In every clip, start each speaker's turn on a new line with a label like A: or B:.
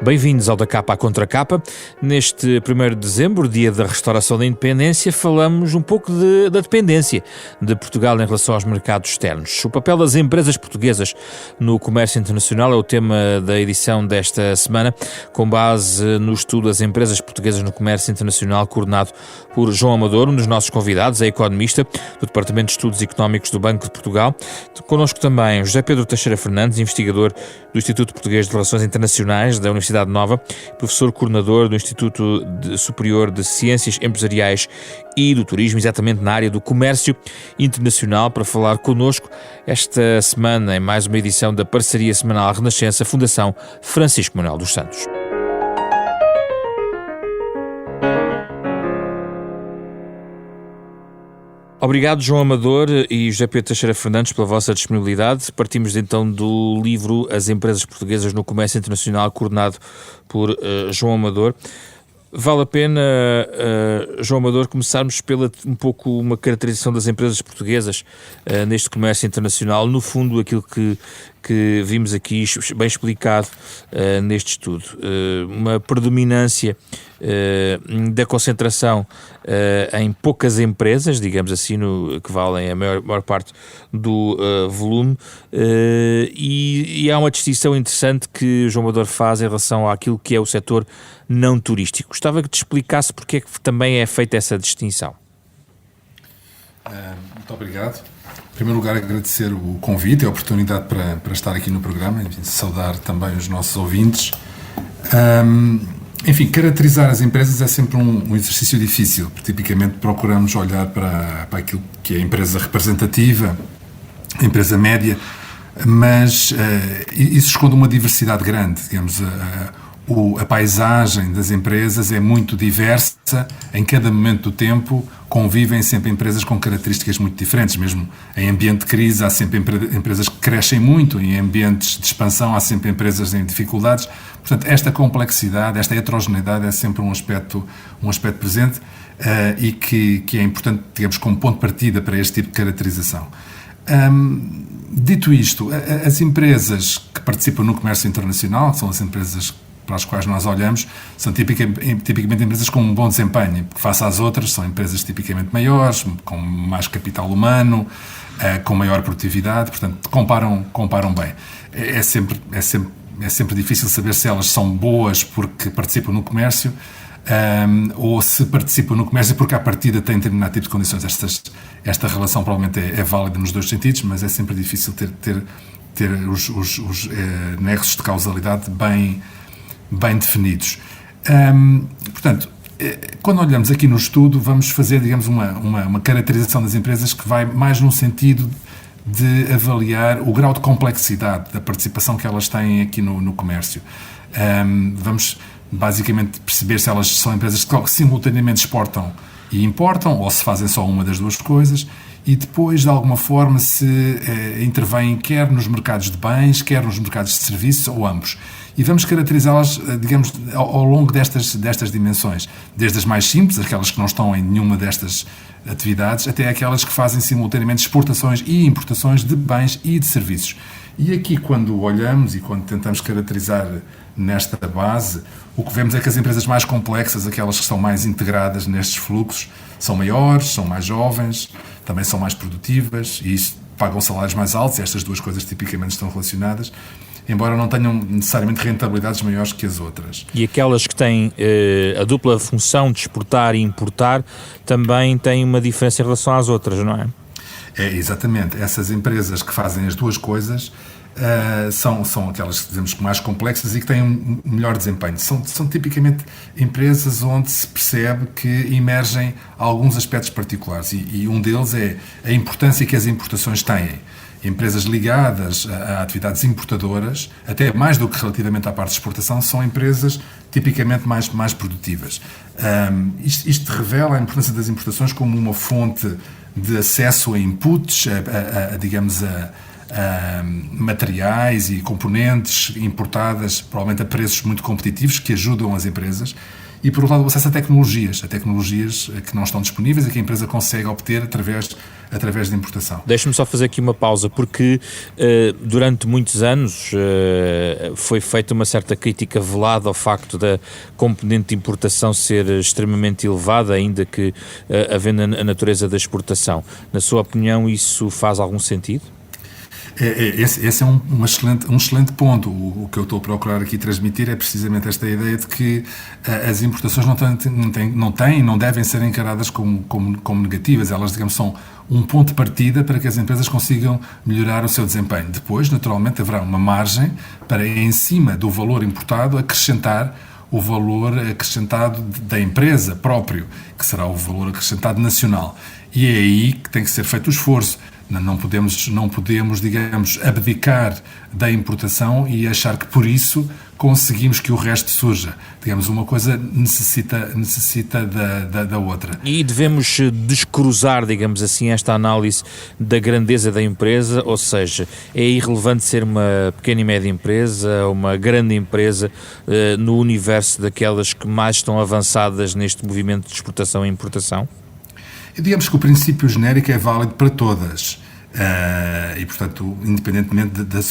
A: Bem-vindos ao Da Capa à Contra Capa. Neste 1º de dezembro, dia da restauração da independência, falamos um pouco da dependência de Portugal em relação aos mercados externos. O papel das empresas portuguesas no comércio internacional é o tema da edição desta semana, com base no estudo das empresas portuguesas no comércio internacional, coordenado por João Amador, um dos nossos convidados, é economista do Departamento de Estudos Económicos do Banco de Portugal. Connosco também José Pedro Teixeira Fernandes, investigador do Instituto Português de Relações Internacionais da Universidade Nova, professor coordenador do Instituto Superior de Ciências Empresariais e do Turismo, exatamente na área do comércio internacional, para falar connosco esta semana em mais uma edição da parceria semanal Renascença, Fundação Francisco Manuel dos Santos. Obrigado, João Amador e José Pedro Teixeira Fernandes, pela vossa disponibilidade. Partimos então do livro As Empresas Portuguesas no Comércio Internacional, coordenado por João Amador. Vale a pena, João Amador, começarmos pela um pouco uma caracterização das empresas portuguesas neste comércio internacional, no fundo aquilo que vimos aqui bem explicado neste estudo. Uma predominância da concentração em poucas empresas, digamos assim, que valem a maior parte do volume, e há uma distinção interessante que o João Amador faz em relação àquilo que é o setor não turístico. Gostava que te explicasse porque é que também é feita essa distinção.
B: Muito obrigado. Em primeiro lugar, agradecer o convite e a oportunidade para estar aqui no programa, enfim, saudar também os nossos ouvintes. Enfim, caracterizar as empresas é sempre um exercício difícil, porque tipicamente procuramos olhar para aquilo que é a empresa representativa, a empresa média, mas isso esconde uma diversidade grande, digamos. A paisagem das empresas é muito diversa, em cada momento do tempo convivem sempre empresas com características muito diferentes, mesmo em ambiente de crise há sempre empresas que crescem muito, em ambientes de expansão há sempre empresas em dificuldades. Portanto, esta complexidade, esta heterogeneidade é sempre um aspecto presente e que é importante, digamos, como ponto de partida para este tipo de caracterização. Dito isto, as empresas que participam no comércio internacional, são as empresas para as quais nós olhamos, são tipicamente empresas com um bom desempenho, porque face às outras são empresas tipicamente maiores, com mais capital humano, com maior produtividade, portanto comparam bem. É sempre difícil saber se elas são boas porque participam no comércio ou se participam no comércio porque à partida têm determinado tipo de condições. Esta relação provavelmente é válida nos dois sentidos, mas é sempre difícil ter os nexos de causalidade bem definidos. Portanto, quando olhamos aqui no estudo, vamos fazer, digamos, uma caracterização das empresas que vai mais no sentido de avaliar o grau de complexidade da participação que elas têm aqui no comércio. Vamos, basicamente, perceber se elas são empresas que simultaneamente exportam e importam, ou se fazem só uma das duas coisas, e depois, de alguma forma, se intervêm quer nos mercados de bens, quer nos mercados de serviços, ou ambos. E vamos caracterizá-las, digamos, ao longo destas dimensões, desde as mais simples, aquelas que não estão em nenhuma destas atividades, até aquelas que fazem simultaneamente exportações e importações de bens e de serviços. E aqui, quando olhamos e quando tentamos caracterizar nesta base, o que vemos é que as empresas mais complexas, aquelas que estão mais integradas nestes fluxos, são maiores, são mais jovens, também são mais produtivas e isso pagam salários mais altos, e estas duas coisas tipicamente estão relacionadas, embora não tenham necessariamente rentabilidades maiores que as outras.
A: E aquelas que têm a dupla função de exportar e importar também têm uma diferença em relação às outras, não é?
B: Exatamente. Essas empresas que fazem as duas coisas são aquelas que dizemos mais complexas e que têm um melhor desempenho. São tipicamente empresas onde se percebe que emergem alguns aspectos particulares e um deles é a importância que as importações têm. Empresas ligadas a atividades importadoras, até mais do que relativamente à parte de exportação, são empresas tipicamente mais produtivas. Isto revela a importância das importações como uma fonte de acesso a inputs, digamos, a materiais e componentes importadas, provavelmente a preços muito competitivos, que ajudam as empresas. e, por outro lado, o acesso a tecnologias que não estão disponíveis e que a empresa consegue obter através de importação.
A: Deixe-me só fazer aqui uma pausa, porque durante muitos anos foi feita uma certa crítica velada ao facto da componente de importação ser extremamente elevada, ainda que havendo a natureza da exportação. Na sua opinião, isso faz algum sentido?
B: Esse é um excelente ponto. O que eu estou a procurar aqui transmitir é precisamente esta ideia de que as importações não devem ser encaradas como negativas. Elas, digamos, são um ponto de partida para que as empresas consigam melhorar o seu desempenho. Depois, naturalmente, haverá uma margem para, em cima do valor importado, acrescentar o valor acrescentado da empresa próprio, que será o valor acrescentado nacional. E é aí que tem que ser feito o esforço. Não podemos, digamos, abdicar da importação e achar que por isso conseguimos que o resto surja. Digamos, uma coisa necessita da outra.
A: E devemos descruzar, digamos assim, esta análise da grandeza da empresa, ou seja, é irrelevante ser uma pequena e média empresa ou uma grande empresa no universo daquelas que mais estão avançadas neste movimento de exportação e importação?
B: Digamos que o princípio genérico é válido para todas e, portanto, independentemente da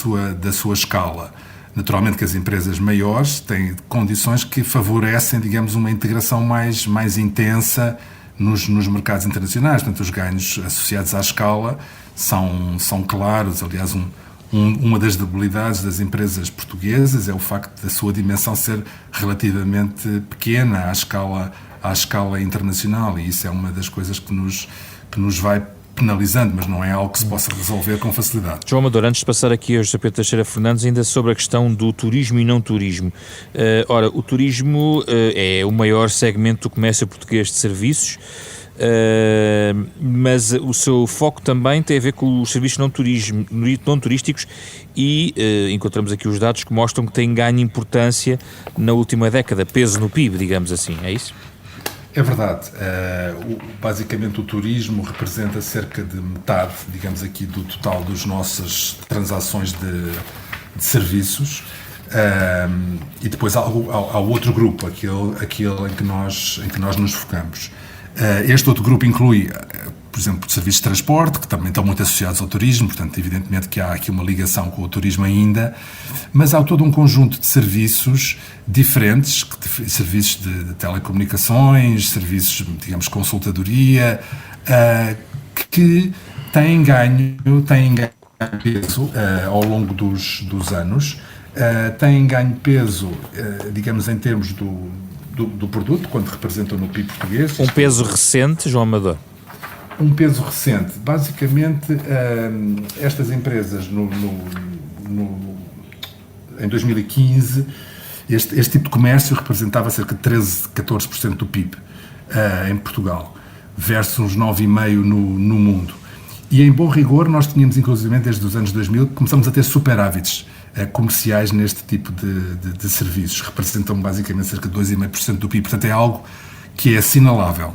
B: sua escala. Naturalmente que as empresas maiores têm condições que favorecem, digamos, uma integração mais intensa nos mercados internacionais. Portanto, os ganhos associados à escala são claros. Aliás, uma das debilidades das empresas portuguesas é o facto da sua dimensão ser relativamente pequena à escala internacional, e isso é uma das coisas que nos vai penalizando, mas não é algo que se possa resolver com facilidade.
A: João Amador, antes de passar aqui ao José Pedro Teixeira Fernandes, ainda sobre a questão do turismo e não turismo. Ora, o turismo é o maior segmento do comércio português de serviços, mas o seu foco também tem a ver com os serviços não turísticos e encontramos aqui os dados que mostram que tem ganho importância na última década, peso no PIB, digamos assim, é isso?
B: É verdade. Basicamente o turismo representa cerca de metade, digamos aqui, do total das nossas transações de serviços. E depois há outro grupo, aquele em que nós nos focamos. Este outro grupo inclui, por exemplo, serviços de transporte, que também estão muito associados ao turismo, portanto, evidentemente que há aqui uma ligação com o turismo ainda, mas há todo um conjunto de serviços diferentes, serviços de telecomunicações, serviços, digamos, consultadoria, que têm ganho peso ao longo dos anos, têm ganho peso, digamos, em termos do produto, quando representam no PIB português.
A: Um peso recente, João Amador?
B: Um peso recente. Basicamente, estas empresas, em 2015, este tipo de comércio representava cerca de 13-14% do PIB em Portugal, versus uns 9,5% no mundo. E, em bom rigor, nós tínhamos, inclusive, desde os anos 2000, começamos a ter superávites comerciais neste tipo de serviços. Representam basicamente cerca de 2,5% do PIB. Portanto, é algo que é assinalável.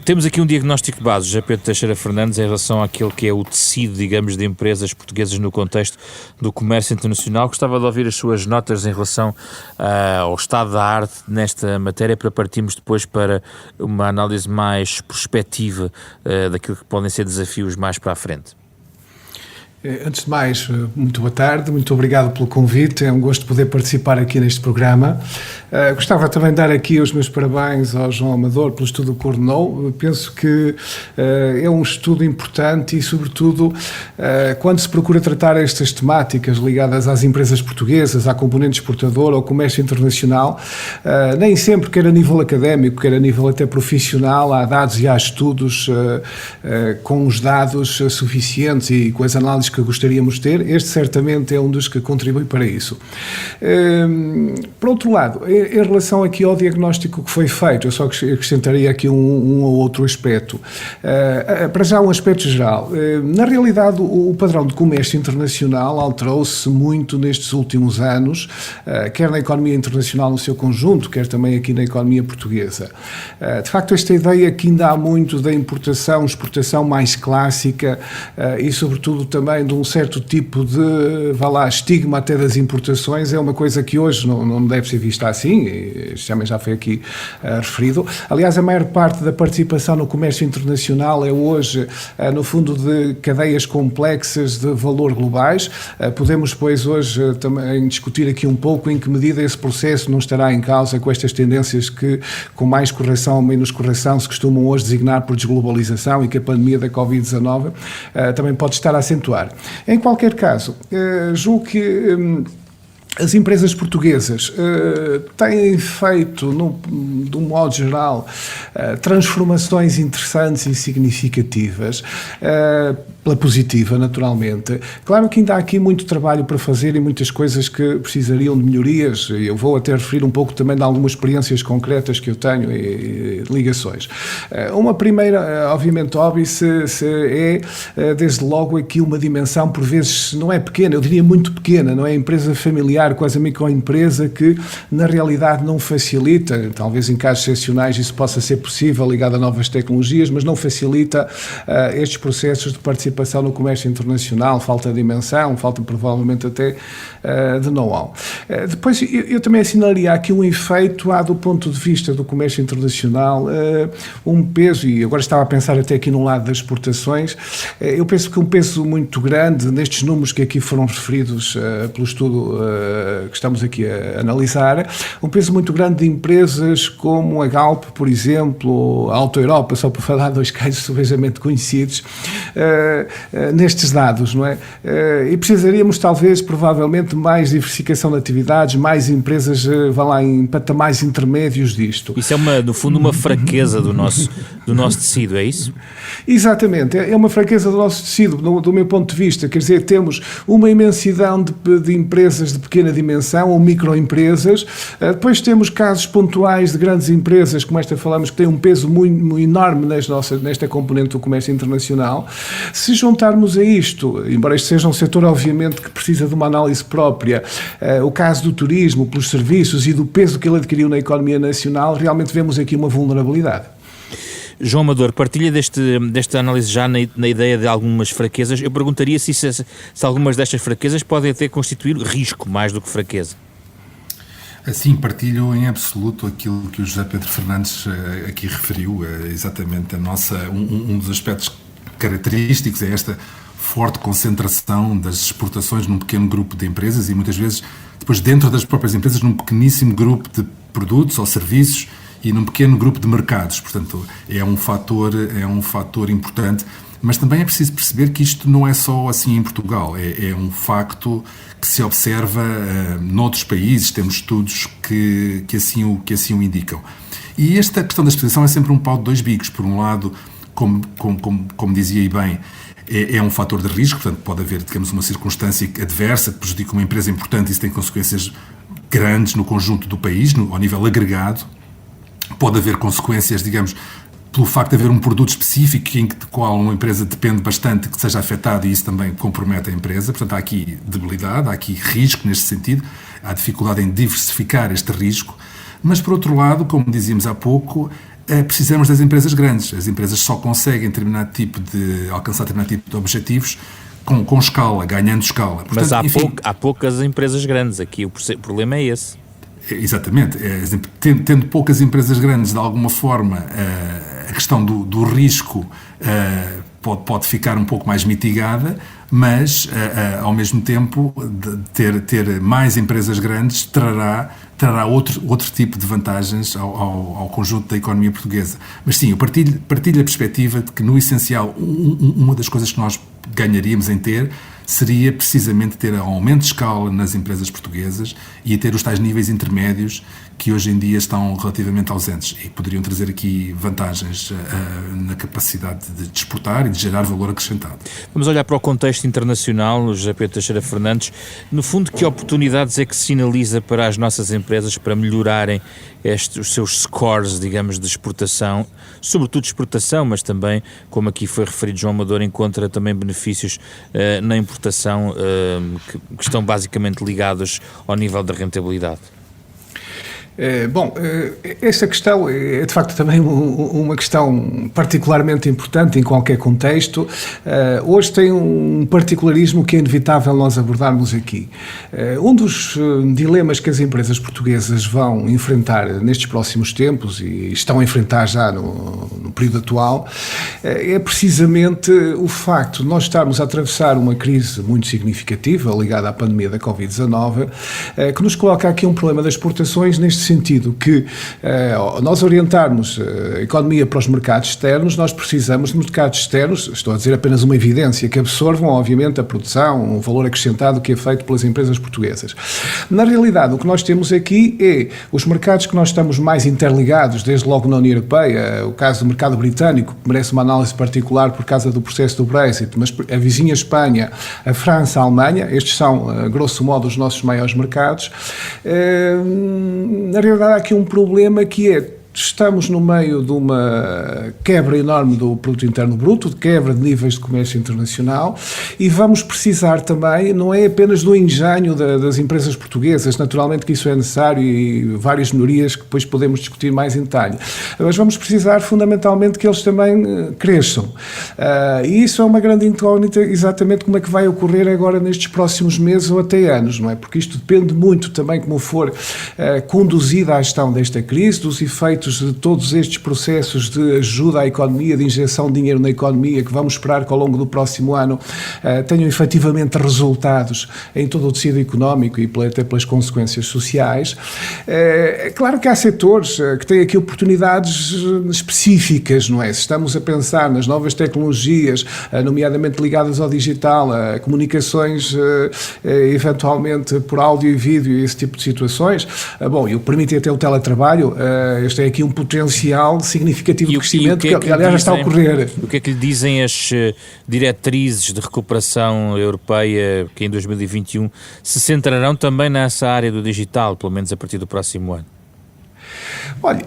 A: Temos aqui um diagnóstico de base, José Pedro Teixeira Fernandes, em relação àquele que é o tecido, digamos, de empresas portuguesas no contexto do comércio internacional. Gostava de ouvir as suas notas em relação ao estado da arte nesta matéria, para partirmos depois para uma análise mais prospectiva daquilo que podem ser desafios mais para a frente.
C: Antes de mais, muito boa tarde, muito obrigado pelo convite, é um gosto poder participar aqui neste programa. Gostava também de dar aqui os meus parabéns ao João Amador pelo estudo que coordenou. Penso que é um estudo importante e, sobretudo, quando se procura tratar estas temáticas ligadas às empresas portuguesas, à componente exportadora, ao comércio internacional, nem sempre, quer a nível académico, quer a nível até profissional, há dados e há estudos com os dados suficientes e com as análises que gostaríamos de ter. Este certamente é um dos que contribui para isso. Por outro lado, em relação aqui ao diagnóstico que foi feito, eu só acrescentaria aqui um ou outro aspecto. Para já um aspecto geral. Na realidade, o padrão de comércio internacional alterou-se muito nestes últimos anos, quer na economia internacional no seu conjunto, quer também aqui na economia portuguesa. De facto, esta ideia que ainda há muito da importação, exportação mais clássica e, sobretudo, também também de um certo tipo de, estigma até das importações, é uma coisa que hoje não deve ser vista assim, isto também já foi aqui referido. Aliás, a maior parte da participação no comércio internacional é hoje, no fundo, de cadeias complexas de valor globais. Podemos, pois, hoje também discutir aqui um pouco em que medida esse processo não estará em causa com estas tendências que, com mais correção ou menos correção, se costumam hoje designar por desglobalização e que a pandemia da Covid-19 também pode estar a acentuar. Em qualquer caso, julgo que as empresas portuguesas têm feito, de um modo geral, transformações interessantes e significativas, pela positiva, naturalmente. Claro que ainda há aqui muito trabalho para fazer e muitas coisas que precisariam de melhorias. Eu vou até referir um pouco também de algumas experiências concretas que eu tenho e ligações. Uma primeira, obviamente, óbvio, é, desde logo, aqui uma dimensão, por vezes, não é pequena, eu diria muito pequena, não é? A empresa familiar, quase a microempresa, que na realidade não facilita, talvez em casos excepcionais isso possa ser possível, ligado a novas tecnologias, mas não facilita estes processos de participação no comércio internacional, falta de dimensão, falta provavelmente até de know-how. Depois, eu também assinalaria aqui um efeito, do ponto de vista do comércio internacional, um peso, e agora estava a pensar até aqui no lado das exportações, eu penso que um peso muito grande nestes números que aqui foram referidos pelo estudo que estamos aqui a analisar, um peso muito grande de empresas como a Galp, por exemplo, a Auto Europa, só para falar de dois casos subejamente conhecidos, nestes dados, não é? E precisaríamos, talvez, provavelmente, mais diversificação de atividades, mais empresas, em patamares intermédios disto.
A: Isso é, no fundo, uma fraqueza do nosso tecido, é isso?
C: Exatamente, é uma fraqueza do nosso tecido, do meu ponto de vista. Quer dizer, temos uma imensidão de empresas de pequena dimensão ou microempresas, depois temos casos pontuais de grandes empresas, como esta falamos, que têm um peso muito enorme nesta componente do comércio internacional. Se juntarmos a isto, embora este seja um setor, obviamente, que precisa de uma análise própria, o caso do turismo, pelos serviços e do peso que ele adquiriu na economia nacional, realmente vemos aqui uma vulnerabilidade.
A: João Amador, partilha desta análise já na ideia de algumas fraquezas. Eu perguntaria se algumas destas fraquezas podem até constituir risco mais do que fraqueza.
B: Assim, partilho em absoluto aquilo que o José Pedro Fernandes aqui referiu, exatamente um dos aspectos característicos é esta forte concentração das exportações num pequeno grupo de empresas e muitas vezes depois dentro das próprias empresas num pequeníssimo grupo de produtos ou serviços e num pequeno grupo de mercados. Portanto, é um fator importante, mas também é preciso perceber que isto não é só assim em Portugal, é um facto que se observa noutros países, temos estudos que assim o indicam. E esta questão da exposição é sempre um pau de dois bicos. Por um lado, como dizia aí bem, é um fator de risco, portanto pode haver, digamos, uma circunstância adversa que prejudica uma empresa importante e isso tem consequências grandes no conjunto do país, ao nível agregado. Pode haver consequências, digamos, pelo facto de haver um produto específico de qual uma empresa depende bastante que seja afetado e isso também compromete a empresa. Portanto, há aqui debilidade, há aqui risco neste sentido, há dificuldade em diversificar este risco. Mas, por outro lado, como dizíamos há pouco, precisamos das empresas grandes. As empresas só conseguem alcançar determinado tipo de objetivos com escala, ganhando escala. Portanto,
A: mas há poucas empresas grandes, aqui o problema é esse.
B: Exatamente. Tendo poucas empresas grandes, de alguma forma, a questão do risco pode ficar um pouco mais mitigada, mas, ao mesmo tempo, ter mais empresas grandes trará outro tipo de vantagens ao conjunto da economia portuguesa. Mas sim, eu partilho a perspectiva de que, no essencial, uma das coisas que nós ganharíamos em ter seria precisamente ter aumento de escala nas empresas portuguesas e ter os tais níveis intermédios que hoje em dia estão relativamente ausentes e poderiam trazer aqui vantagens na capacidade de exportar e de gerar valor acrescentado.
A: Vamos olhar para o contexto internacional, José Pedro Teixeira Fernandes. No fundo, que oportunidades é que se sinaliza para as nossas empresas para melhorarem os seus scores, digamos, de exportação, sobretudo de exportação, mas também, como aqui foi referido, João Amador encontra também benefícios na importação que estão basicamente ligados ao nível da rentabilidade?
C: Esta questão é de facto também uma questão particularmente importante em qualquer contexto. Hoje tem um particularismo que é inevitável nós abordarmos aqui. Um dos dilemas que as empresas portuguesas vão enfrentar nestes próximos tempos, e estão a enfrentar já no período atual, é precisamente o facto de nós estarmos a atravessar uma crise muito significativa ligada à pandemia da Covid-19, que nos coloca aqui um problema das exportações neste sentido que nós orientarmos a economia para os mercados externos, nós precisamos de mercados externos, estou a dizer apenas uma evidência, que absorvam obviamente a produção, o valor acrescentado que é feito pelas empresas portuguesas. Na realidade, o que nós temos aqui é os mercados que nós estamos mais interligados, desde logo na União Europeia, o caso do mercado britânico, que merece uma análise particular por causa do processo do Brexit, mas a vizinha Espanha, a França, a Alemanha, estes são, grosso modo, os nossos maiores mercados. Na realidade, há aqui um problema que é: estamos no meio de uma quebra enorme do produto interno bruto, de quebra de níveis de comércio internacional, e vamos precisar também, não é apenas do engenho das empresas portuguesas, naturalmente que isso é necessário e várias melhorias que depois podemos discutir mais em detalhe, mas vamos precisar fundamentalmente que eles também cresçam. E isso é uma grande incógnita, exatamente como é que vai ocorrer agora nestes próximos meses ou até anos, não é? Porque isto depende muito também como for conduzida a gestão desta crise, dos efeitos de todos estes processos de ajuda à economia, de injeção de dinheiro na economia, que vamos esperar que ao longo do próximo ano tenham efetivamente resultados em todo o tecido económico e até pelas consequências sociais. É claro que há setores que têm aqui oportunidades específicas, não é? Se estamos a pensar nas novas tecnologias, nomeadamente ligadas ao digital, a comunicações eventualmente por áudio e vídeo e esse tipo de situações, e o permitem até o teletrabalho, este é aqui um potencial significativo de crescimento que aliás já está a ocorrer.
A: O que é que lhe dizem as diretrizes de recuperação europeia que em 2021 se centrarão também nessa área do digital, pelo menos a partir do próximo ano?
C: Olha,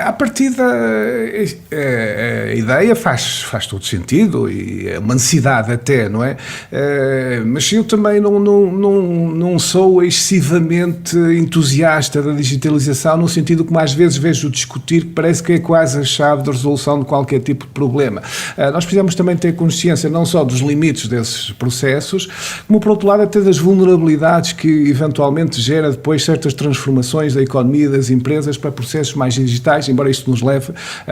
C: a partida a ideia faz todo sentido e é uma necessidade até, não é? Mas eu também não sou excessivamente entusiasta da digitalização, no sentido que mais vezes vejo discutir que parece que é quase a chave de resolução de qualquer tipo de problema. Nós precisamos também ter consciência não só dos limites desses processos, como por outro lado até das vulnerabilidades que eventualmente gera depois certas transformações da economia e das empresas para processos mais digitais, embora isto nos leve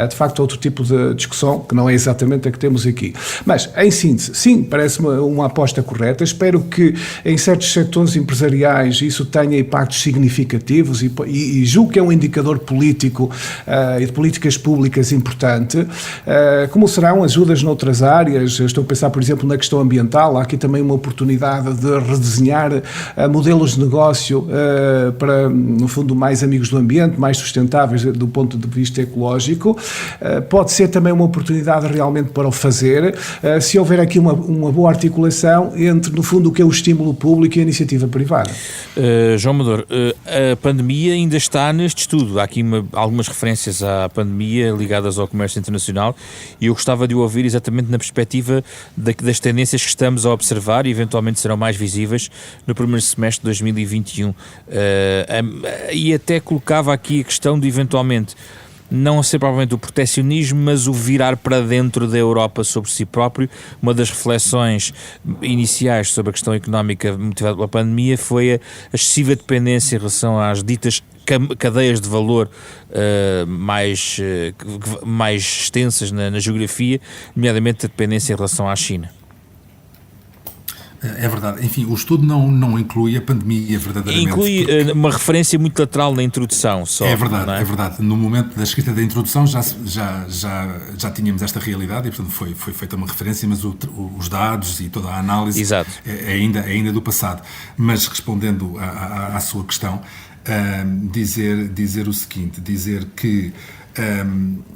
C: de facto a outro tipo de discussão que não é exatamente a que temos aqui. Mas, em síntese, sim, parece-me uma aposta correta. Espero que em certos setores empresariais isso tenha impactos significativos e julgo que é um indicador político e de políticas públicas importante, como serão ajudas noutras áreas. Estou a pensar, por exemplo, na questão ambiental. Há aqui também uma oportunidade de redesenhar modelos de negócio para, no fundo, mais amigos do ambiente, mais sustentáveis do ponto de vista ecológico. Pode ser também uma oportunidade realmente para o fazer, se houver aqui uma boa articulação entre, no fundo, o que é o estímulo público e a iniciativa privada.
A: João Amador, a pandemia ainda está neste estudo. Há aqui algumas referências à pandemia ligadas ao comércio internacional e eu gostava de o ouvir exatamente na perspectiva das tendências que estamos a observar e eventualmente serão mais visíveis no primeiro semestre de 2021. E até colocava aqui a questão de eventualmente não ser provavelmente o proteccionismo, mas o virar para dentro da Europa sobre si próprio. Uma das reflexões iniciais sobre a questão económica motivada pela pandemia foi a excessiva dependência em relação às ditas cadeias de valor mais extensas na geografia, nomeadamente a dependência em relação à China.
B: É verdade. Enfim, o estudo não inclui a pandemia verdadeiramente.
A: Inclui uma referência muito lateral na introdução. Só,
B: é verdade,
A: não é?
B: É verdade. No momento da escrita da introdução já tínhamos esta realidade e, portanto, foi feita uma referência, mas os dados e toda a análise é ainda do passado. Mas, respondendo à sua questão, dizer o seguinte, dizer que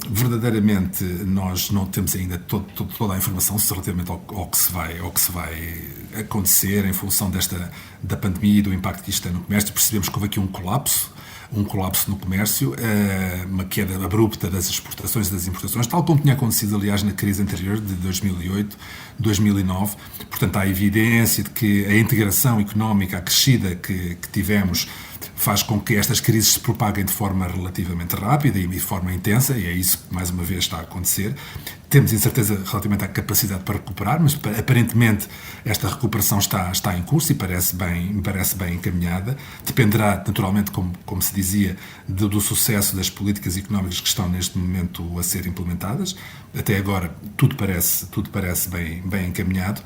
B: verdadeiramente nós não temos ainda toda a informação relativamente ao que se vai acontecer em função da pandemia e do impacto que isto tem no comércio. Percebemos que houve aqui um colapso no comércio, uma queda abrupta das exportações e das importações, tal como tinha acontecido, aliás, na crise anterior de 2008, 2009. Portanto, há evidência de que a integração económica, a crescida que tivemos, faz com que estas crises se propaguem de forma relativamente rápida e de forma intensa, e é isso que mais uma vez está a acontecer. Temos incerteza relativamente à capacidade para recuperar, mas aparentemente esta recuperação está em curso e me parece bem encaminhada. Dependerá, naturalmente, como se dizia, do sucesso das políticas económicas que estão neste momento a ser implementadas. Até agora tudo parece bem encaminhado.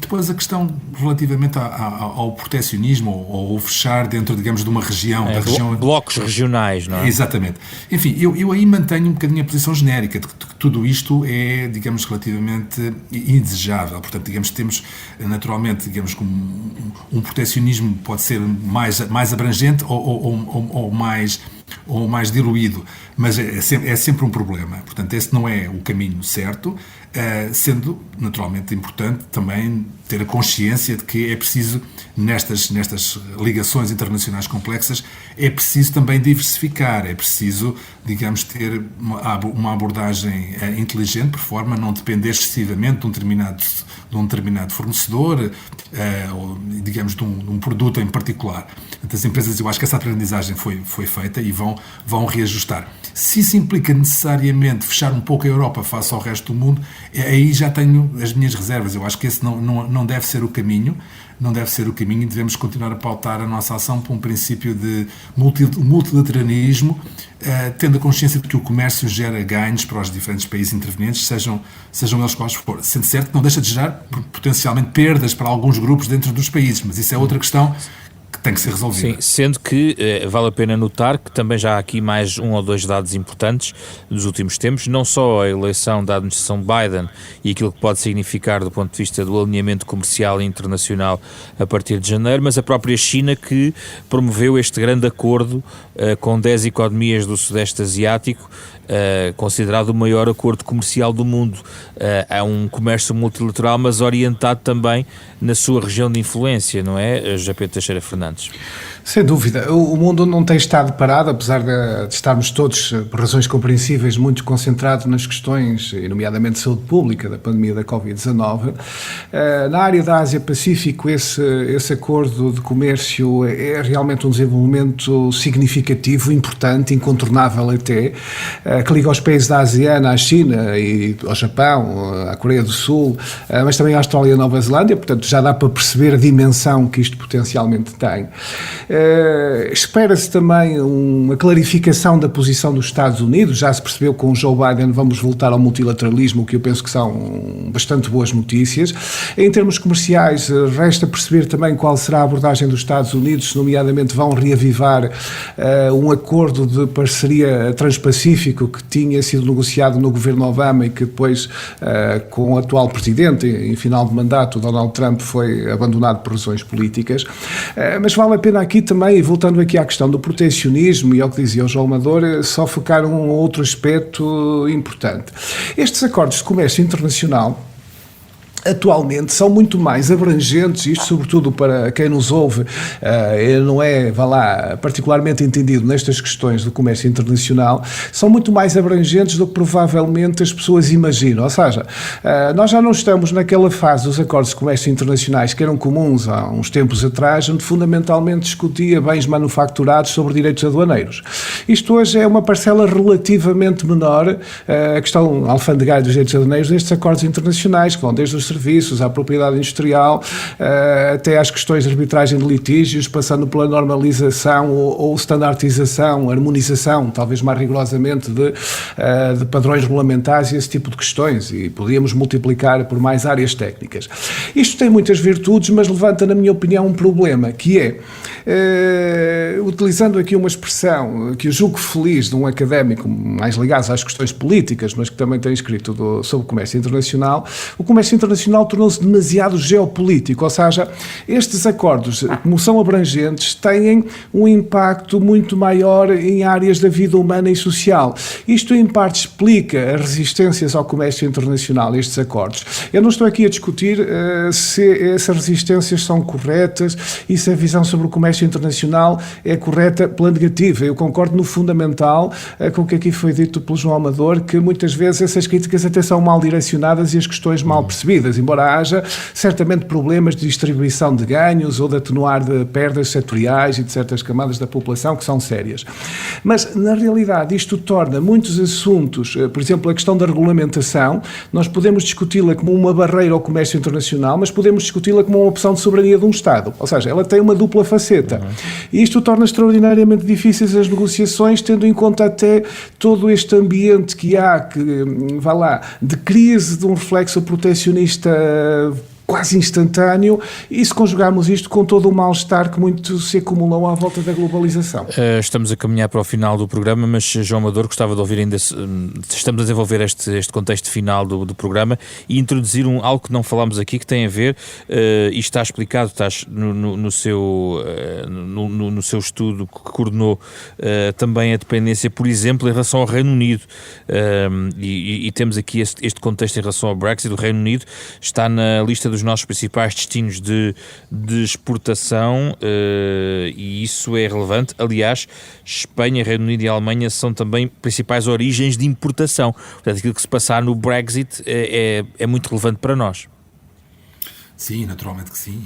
B: Depois a questão relativamente ao proteccionismo ou ao fechar dentro, digamos, de uma região.
A: Blocos regionais, não é?
B: Exatamente. Enfim, eu aí mantenho um bocadinho a posição genérica de que tudo isto é, digamos, relativamente indesejável. Portanto, digamos, temos naturalmente, digamos, um proteccionismo pode ser mais abrangente ou mais diluído, mas é sempre um problema. Portanto, esse não é o caminho certo, sendo naturalmente importante também ter a consciência de que é preciso, nestas ligações internacionais complexas, é preciso também diversificar, é preciso, digamos, ter uma abordagem inteligente, por forma a não depender excessivamente de um determinado fornecedor, ou, digamos, de um produto em particular. Portanto, as empresas, eu acho que essa aprendizagem foi feita e vão reajustar. Se isso implica necessariamente fechar um pouco a Europa face ao resto do mundo, aí já tenho as minhas reservas. Eu acho que esse não deve ser o caminho, e devemos continuar a pautar a nossa ação por um princípio de multilateralismo, tendo a consciência de que o comércio gera ganhos para os diferentes países intervenientes, sejam eles quais forem. Sendo certo que não deixa de gerar potencialmente perdas para alguns grupos dentro dos países, mas isso é outra questão que tem que ser resolvida.
A: Sim, sendo que vale a pena notar que também já há aqui mais um ou dois dados importantes dos últimos tempos, não só a eleição da administração Biden e aquilo que pode significar do ponto de vista do alinhamento comercial e internacional a partir de janeiro, mas a própria China, que promoveu este grande acordo com 10 economias do Sudeste Asiático, considerado o maior acordo comercial do mundo. É um comércio multilateral, mas orientado também na sua região de influência, não é, José Pedro Teixeira Fernandes?
C: Sem dúvida. O mundo não tem estado parado, apesar de estarmos todos, por razões compreensíveis, muito concentrados nas questões, nomeadamente de saúde pública, da pandemia da Covid-19. Na área da Ásia-Pacífico, esse acordo de comércio é realmente um desenvolvimento significativo, importante, incontornável até, que liga os países da ASEAN, à China e ao Japão, à Coreia do Sul, mas também à Austrália e à Nova Zelândia. Portanto, já dá para perceber a dimensão que isto potencialmente tem. Espera-se também uma clarificação da posição dos Estados Unidos. Já se percebeu que com o Joe Biden vamos voltar ao multilateralismo, o que eu penso que são bastante boas notícias. Em termos comerciais, resta perceber também qual será a abordagem dos Estados Unidos, se nomeadamente vão reavivar um acordo de parceria transpacífico que tinha sido negociado no governo Obama e que depois, com o atual presidente, em final de mandato, Donald Trump, foi abandonado por razões políticas. Mas vale a pena aqui também, voltando aqui à questão do proteccionismo e ao que dizia o João Amador, só focar um outro aspecto importante. Estes acordos de comércio internacional atualmente são muito mais abrangentes, isto sobretudo para quem nos ouve, não é, particularmente entendido nestas questões do comércio internacional, são muito mais abrangentes do que provavelmente as pessoas imaginam. Ou seja, nós já não estamos naquela fase dos acordos de comércio internacionais que eram comuns há uns tempos atrás, onde fundamentalmente discutia bens manufaturados sobre direitos aduaneiros. Isto hoje é uma parcela relativamente menor, a questão alfandegária dos direitos aduaneiros nestes acordos internacionais, que vão desde os serviços, à propriedade industrial, até às questões de arbitragem de litígios, passando pela normalização ou standardização, harmonização, talvez mais rigorosamente, de padrões regulamentares e esse tipo de questões, e podíamos multiplicar por mais áreas técnicas. Isto tem muitas virtudes, mas levanta, na minha opinião, um problema, que é, utilizando aqui uma expressão que eu julgo feliz de um académico mais ligado às questões políticas, mas que também tem escrito sobre o comércio internacional, o comércio internacional tornou-se demasiado geopolítico, ou seja, estes acordos, como são abrangentes, têm um impacto muito maior em áreas da vida humana e social. Isto, em parte, explica as resistências ao comércio internacional, estes acordos. Eu não estou aqui a discutir se essas resistências são corretas e se a visão sobre o comércio internacional é correta pela negativa. Eu concordo no fundamental com o que aqui foi dito pelo João Amador, que muitas vezes essas críticas até são mal direcionadas e as questões mal percebidas. portuguesa, embora haja certamente problemas de distribuição de ganhos ou de atenuar de perdas setoriais e de certas camadas da população que são sérias. Mas, na realidade, isto torna muitos assuntos, por exemplo, a questão da regulamentação, nós podemos discuti-la como uma barreira ao comércio internacional, mas podemos discuti-la como uma opção de soberania de um Estado. Ou seja, ela tem uma dupla faceta. E isto torna extraordinariamente difíceis as negociações, tendo em conta até todo este ambiente que há, de crise, de um reflexo protecionista quase instantâneo, e se conjugarmos isto com todo o mal-estar que muito se acumulou à volta da globalização.
A: Estamos a caminhar para o final do programa, mas João Amador, gostava de ouvir ainda, estamos a desenvolver este contexto final do programa e introduzir algo que não falámos aqui, que tem a ver, e está explicado, estás no seu estudo que coordenou também a dependência, por exemplo, em relação ao Reino Unido, e temos aqui este contexto em relação ao Brexit. O Reino Unido está na lista dos nossos principais destinos de exportação, e isso é relevante. Aliás, Espanha, Reino Unido e Alemanha são também principais origens de importação. Portanto, aquilo que se passar no Brexit é muito relevante para nós.
B: Sim, naturalmente que sim.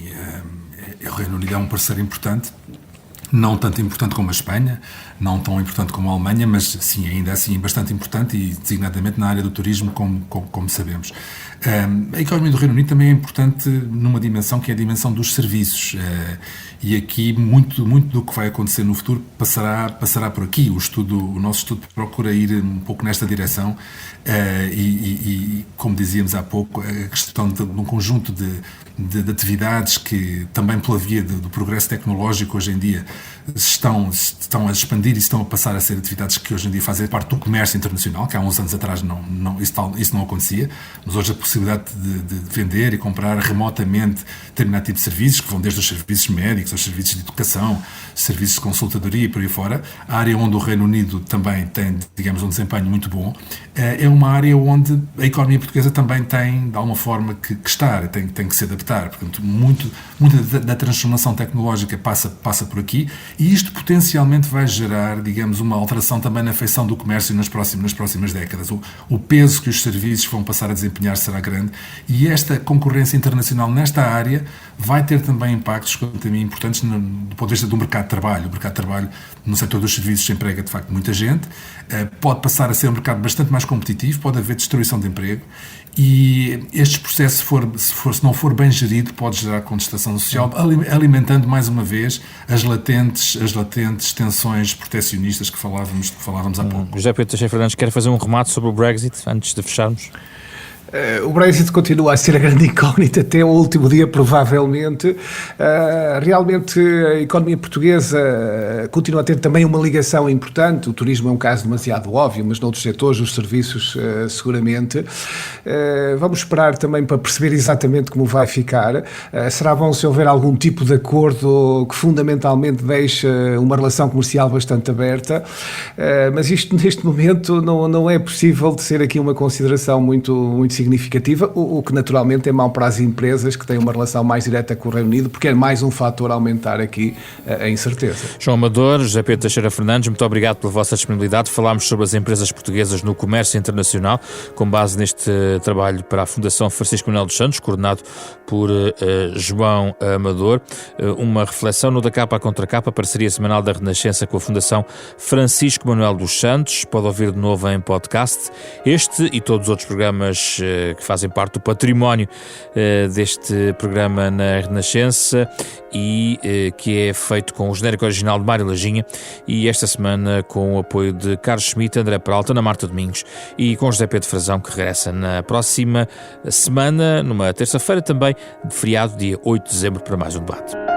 B: O Reino Unido é um parceiro importante, não tanto importante como a Espanha, não tão importante como a Alemanha, mas sim, ainda assim bastante importante, e designadamente na área do turismo, como sabemos. A economia do Reino Unido também é importante numa dimensão que é a dimensão dos serviços, e aqui muito do que vai acontecer no futuro passará por aqui. O nosso estudo procura ir um pouco nesta direção, e como dizíamos há pouco, a questão de um conjunto de atividades que também pela via do progresso tecnológico hoje em dia estão a expandir e estão a passar a ser atividades que hoje em dia fazem parte do comércio internacional, que há uns anos atrás isso não acontecia, mas hoje a possibilidade de vender e comprar remotamente determinado tipo de serviços, que vão desde os serviços médicos, aos serviços de educação, serviços de consultadoria e por aí fora. A área onde o Reino Unido também tem, digamos, um desempenho muito bom, é uma área onde a economia portuguesa também tem, de alguma forma, que estar, tem que se adaptar. Portanto, muita da transformação tecnológica passa por aqui, e isto potencialmente vai gerar, digamos, uma alteração também na feição do comércio nas próximas décadas. O peso que os serviços vão passar a desempenhar será grande, e esta concorrência internacional nesta área vai ter também impactos, quanto a mim, importantes do ponto de vista do mercado de trabalho. O mercado de trabalho no setor dos serviços emprega, de facto, muita gente, pode passar a ser um mercado bastante mais competitivo, pode haver destruição de emprego, e este processo, se não for bem gerido, pode gerar contestação social, alimentando mais uma vez as latentes tensões protecionistas que falávamos há pouco.
A: José Pedro Teixeira Fernandes, quer fazer um remate sobre o Brexit antes de fecharmos?
C: O Brexit continua a ser a grande incógnita até o último dia, provavelmente. Realmente a economia portuguesa continua a ter também uma ligação importante. O turismo é um caso demasiado óbvio, mas noutros setores, os serviços seguramente. Vamos esperar também para perceber exatamente como vai ficar. Será bom se houver algum tipo de acordo que fundamentalmente deixe uma relação comercial bastante aberta, mas isto neste momento não é possível de ser aqui uma consideração muito significativa, o que naturalmente é mau para as empresas que têm uma relação mais direta com o Reino Unido, porque é mais um fator a aumentar aqui a incerteza.
A: João Amador, José Pedro Teixeira Fernandes, muito obrigado pela vossa disponibilidade. Falámos sobre as empresas portuguesas no comércio internacional, com base neste trabalho para a Fundação Francisco Manuel dos Santos, coordenado por João Amador. Uma reflexão no Da Capa à Contra Capa, parceria semanal da Renascença com a Fundação Francisco Manuel dos Santos. Pode ouvir de novo em podcast este e todos os outros programas que fazem parte do património deste programa na Renascença, e que é feito com o genérico original de Mário Lajinha, e esta semana com o apoio de Carlos Schmitt, André Peralta, Ana Marta Domingos e com José Pedro Frazão, que regressa na próxima semana, numa terça-feira também, de feriado, dia 8 de dezembro, para mais um debate.